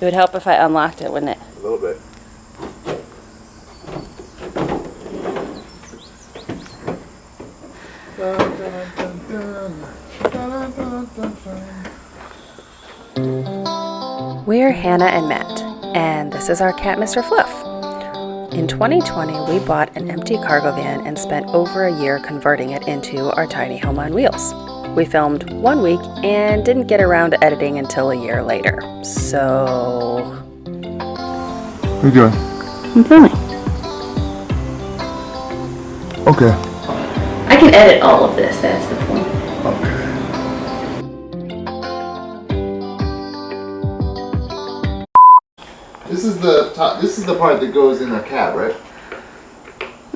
It would help if I unlocked it, wouldn't it? A little bit. We're Hannah and Matt, and this is our cat, Mr. Fluff. In 2020, we bought an empty cargo van and spent over a year converting it into our tiny home on wheels. We filmed 1 week and didn't get around to editing until a year later. So... What are you doing? I'm filming. Okay. I can edit all of this, that's the point. Okay. This is the top, this is the part that goes in the cab, right?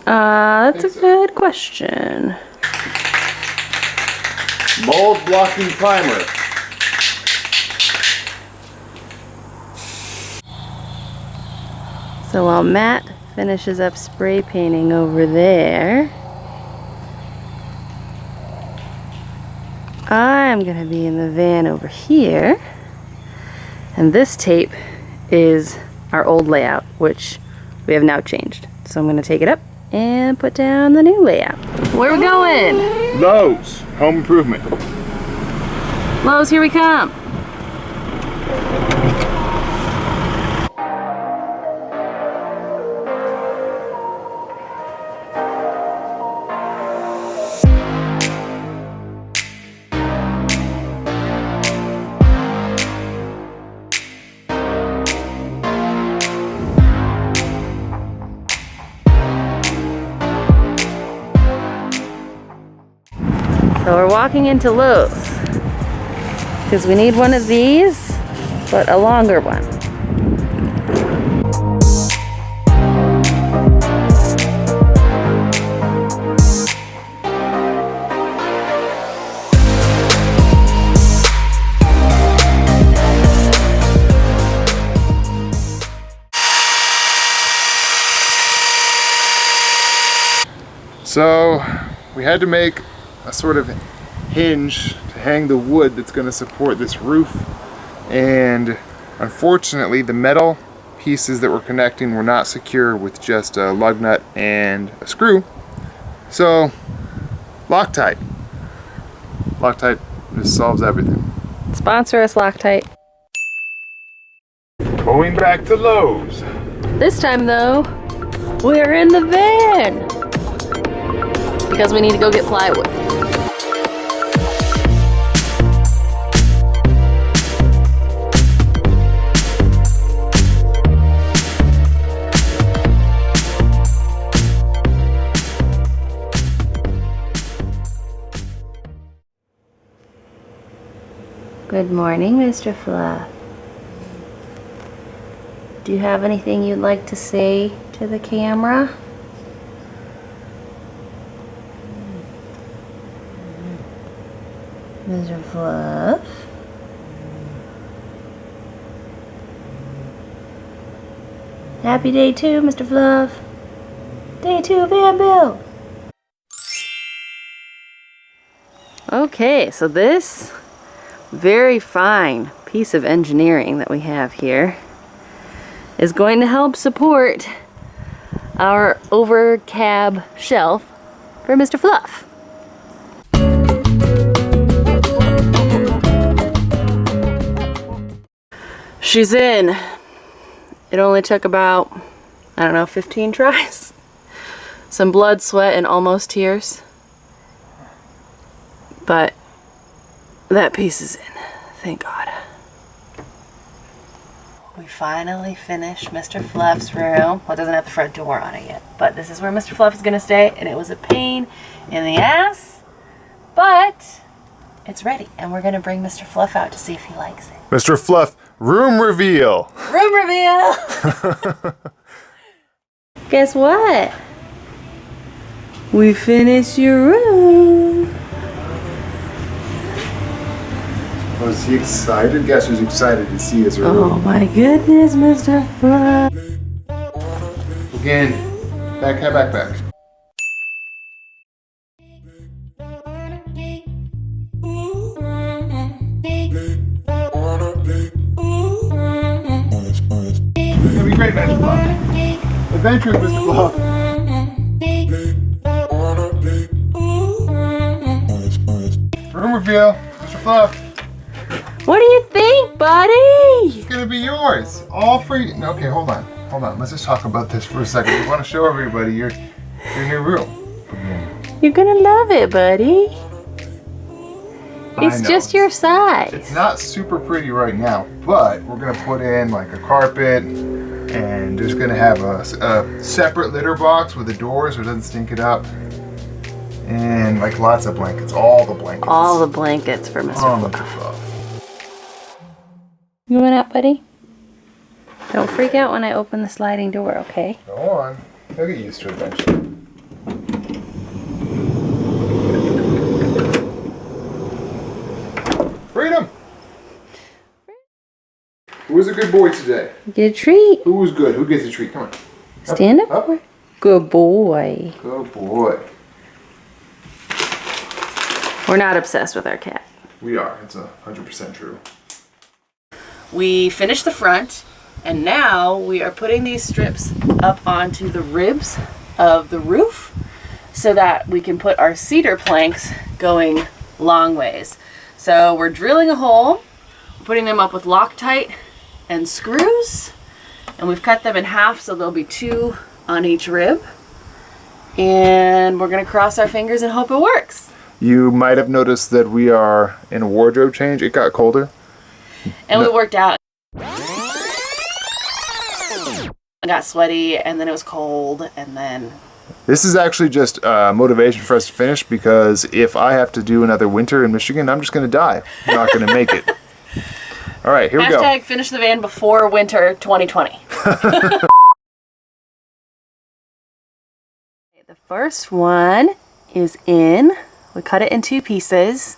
That's a good question. Mold blocking primer. So while Matt finishes up spray painting over there, I'm gonna be in the van over here, and this tape is our old layout, which we have now changed. So I'm gonna take it up and put down the new layout. Where are we going? Lowe's Home Improvement. Lowe's, here we come. So we're walking into Lowe's because we need one of these, but a longer one. So we had to make a sort of hinge to hang the wood that's going to support this roof, and unfortunately the metal pieces that we're connecting were not secure with just a lug nut and a screw. So Loctite. Loctite just solves everything. Sponsor us, Loctite. Going back to Lowe's. This time though, we're in the van because we need to go get plywood. Good morning, Mr. Fluff. Do you have anything you'd like to say to the camera? Mr. Fluff? Happy day 2, Mr. Fluff. Day 2 van build. Okay, so this very fine piece of engineering that we have here is going to help support our over cab shelf for Mr. Fluff. She's in. It only took about, I don't know, 15 tries. Some blood, sweat, and almost tears. But that piece is in, thank God. We finally finished Mr. Fluff's room. Well, it doesn't have the front door on it yet, but this is where Mr. Fluff is gonna stay, and it was a pain in the ass, but it's ready, and we're gonna bring Mr. Fluff out to see if he likes it. Mr. Fluff, room reveal. Room reveal! Guess what? We finished your room. Was he excited? Guess who's excited to see his room? Oh my goodness, Mr. Fluff. Again, back. adventure, Mr. Fluff. Room reveal, Mr. Fluff. What do you think, buddy? It's gonna be yours, all free. Okay, hold on. Let's just talk about this for a second. We want to show everybody your new room. You're gonna love it, buddy. It's just your size. It's not super pretty right now, but we're gonna put in like a carpet, and there's gonna have a separate litter box with a door so it doesn't stink it up, and like lots of blankets, all the blankets. All the blankets for Mr. Oh, Fluff. Mr. Fluff. You went out, buddy? Don't freak out when I open the sliding door, okay? Go on. He'll get used to it eventually. Freedom! Who was a good boy today? Get a treat. Who was good? Who gets a treat? Come on. Stand up. For it. Good boy. Good boy. We're not obsessed with our cat. We are. It's 100% true. We finished the front, and now we are putting these strips up onto the ribs of the roof so that we can put our cedar planks going long ways. So we're drilling a hole, putting them up with Loctite and screws, and we've cut them in half so there'll be 2 on each rib. And we're gonna cross our fingers and hope it works. You might have noticed that we are in a wardrobe change. It got colder. And we worked out. I got sweaty, and then it was cold, and then... This is actually just motivation for us to finish, because if I have to do another winter in Michigan, I'm just going to die. I'm not going to make it. All right, here we go. Hashtag finish the van before winter 2020. The first one is in. We cut it in 2 pieces.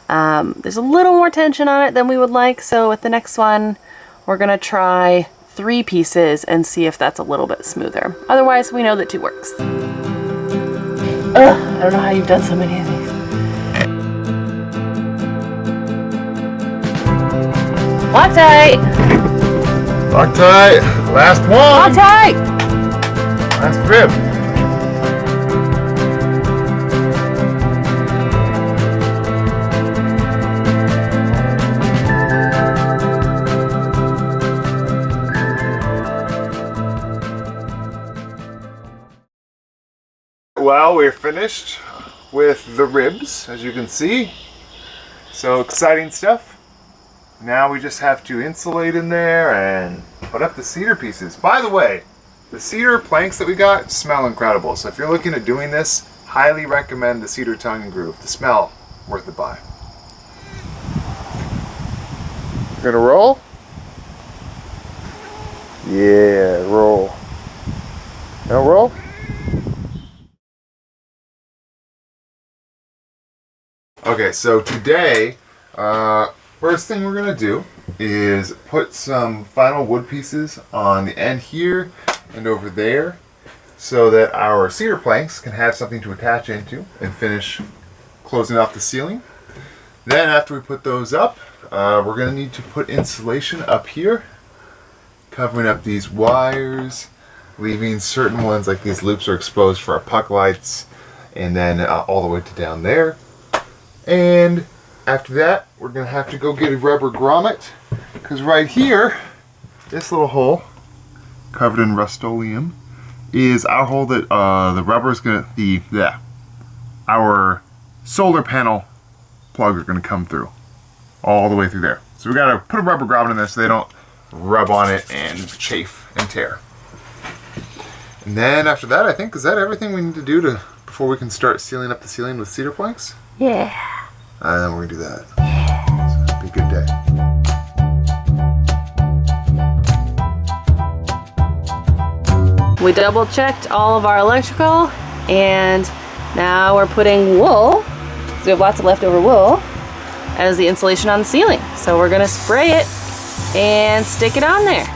There's a little more tension on it than we would like, so with the next one, we're going to try 3 pieces and see if that's a little bit smoother. Otherwise, we know that 2 works. Ugh, I don't know how you've done so many of these. Loctite! Loctite! Last one! Loctite! Last rib. Well, we're finished with the ribs, as you can see. So exciting stuff. Now we just have to insulate in there and put up the cedar pieces. By the way, the cedar planks that we got smell incredible. So if you're looking at doing this, highly recommend the cedar tongue and groove. The smell, worth the buy. We're gonna roll? Yeah, roll. Now roll? Okay, so today, first thing we're going to do is put some final wood pieces on the end here and over there so that our cedar planks can have something to attach into and finish closing off the ceiling. Then after we put those up, we're going to need to put insulation up here, covering up these wires, leaving certain ones like these loops are exposed for our puck lights, and then all the way to down there. And after that, we're going to have to go get a rubber grommet, because right here, this little hole, covered in Rust-Oleum, is our hole that the rubber is going to, our solar panel plugs are going to come through, all the way through there. So we got to put a rubber grommet in there so they don't rub on it and chafe and tear. And then after that, I think, is that everything we need to do before we can start sealing up the ceiling with cedar planks? Yeah. And then we're gonna do that. It's gonna be a good day. We double checked all of our electrical, and now we're putting wool, so we have lots of leftover wool, as the insulation on the ceiling. So we're gonna spray it and stick it on there.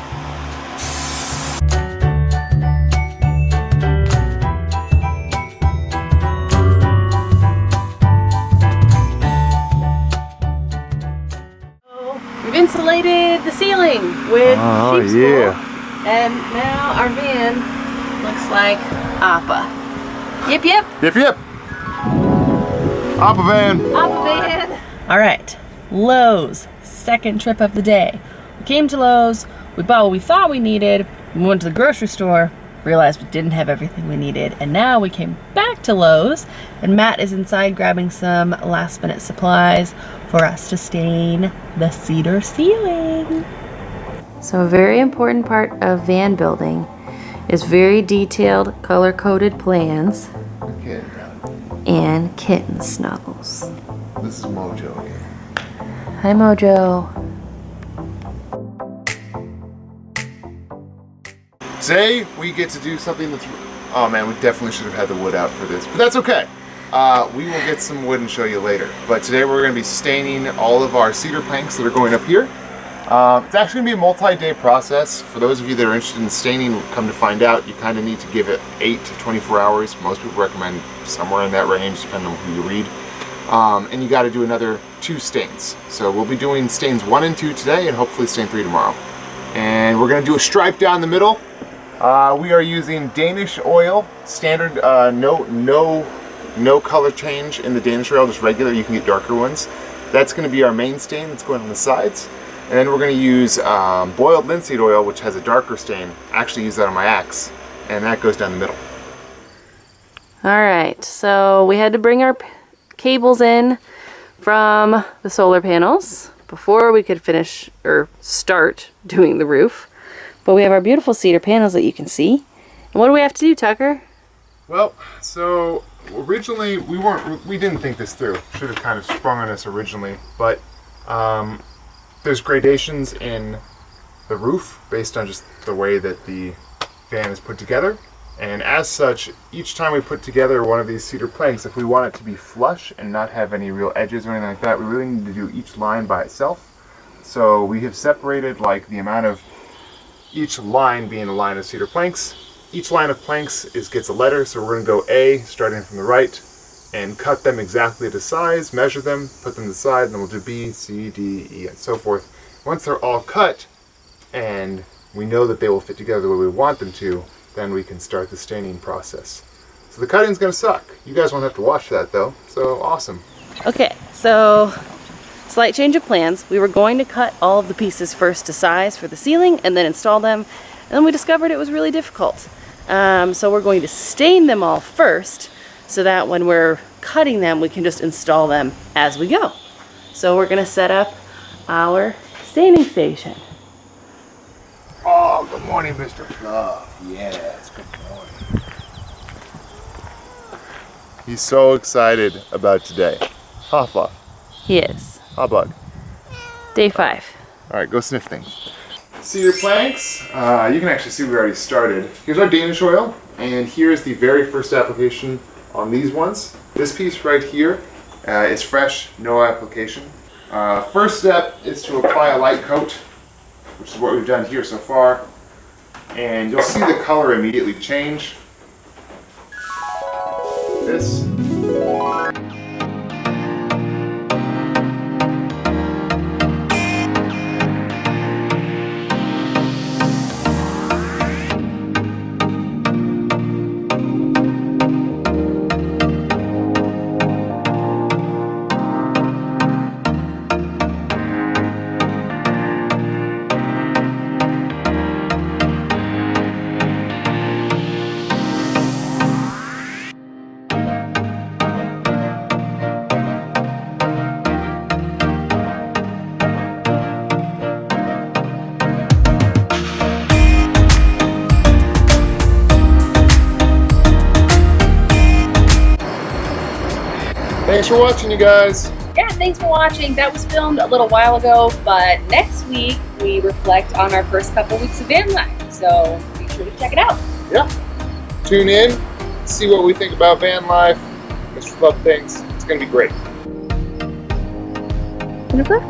We've insulated the ceiling with sheep's wool, and now our van Looks like Appa. Yip yip. Yip yip. Appa van. Appa van. All right, Lowe's, second trip of the day. We came to Lowe's, we bought what we thought we needed, we went to the grocery store, realized we didn't have everything we needed, and now we came back to Lowe's, and Matt is inside grabbing some last minute supplies for us to stain the cedar ceiling. So a very important part of van building is very detailed color-coded plans Okay. and kitten snuggles. This is Mojo again. Hi Mojo. Today we get to do something that's, oh man, we definitely should have had the wood out for this, but that's okay. We will get some wood and show you later. But today we're going to be staining all of our cedar planks that are going up here. It's actually going to be a multi-day process. For those of you that are interested in staining, come to find out, you kind of need to give it 8 to 24 hours. Most people recommend somewhere in that range, depending on who you read. And you got to do another 2 stains. So we'll be doing stains 1 and 2 today, and hopefully stain 3 tomorrow. And we're going to do a stripe down the middle. We are using Danish oil, standard, no color change in the Danish oil, just regular. You can get darker ones. That's going to be our main stain that's going on the sides. And then we're going to use boiled linseed oil, which has a darker stain. I actually use that on my axe, and that goes down the middle. All right, so we had to bring our cables in from the solar panels before we could finish or start doing the roof. But we have our beautiful cedar panels that you can see. And what do we have to do, Tucker? Well, so originally we didn't think this through. Should have kind of sprung on us originally, but there's gradations in the roof based on just the way that the van is put together. And as such, each time we put together one of these cedar planks, if we want it to be flush and not have any real edges or anything like that, we really need to do each line by itself. So we have separated like the amount of each line being a line of cedar planks. Each line of planks gets a letter, so we're going to go A, starting from the right, and cut them exactly to size, measure them, put them to the side, and then we'll do B, C, D, E, and so forth. Once they're all cut, and we know that they will fit together the way we want them to, then we can start the staining process. So the cutting's going to suck. You guys won't have to watch that though, so awesome. Okay, so slight change of plans. We were going to cut all of the pieces first to size for the ceiling and then install them. And then we discovered it was really difficult. So we're going to stain them all first so that when we're cutting them, we can just install them as we go. So we're going to set up our staining station. Oh, good morning, Mr. Fluff. Yes, good morning. He's so excited about today. Ha, Fluff. He is. Ha, Bug. Day 5. All right, go sniff things. Cedar planks. You can actually see we already started. Here's our Danish oil, and here's the very first application on these ones. This piece right here is fresh, no application. First step is to apply a light coat, which is what we've done here so far. And you'll see the color immediately change. This. Thanks for watching, you guys. Yeah, thanks for watching. That was filmed a little while ago, but next week we reflect on our first couple weeks of van life. So be sure to check it out. Yeah. Tune in, see what we think about van life. Mr. Fluff thinks it's going to be great. Jennifer?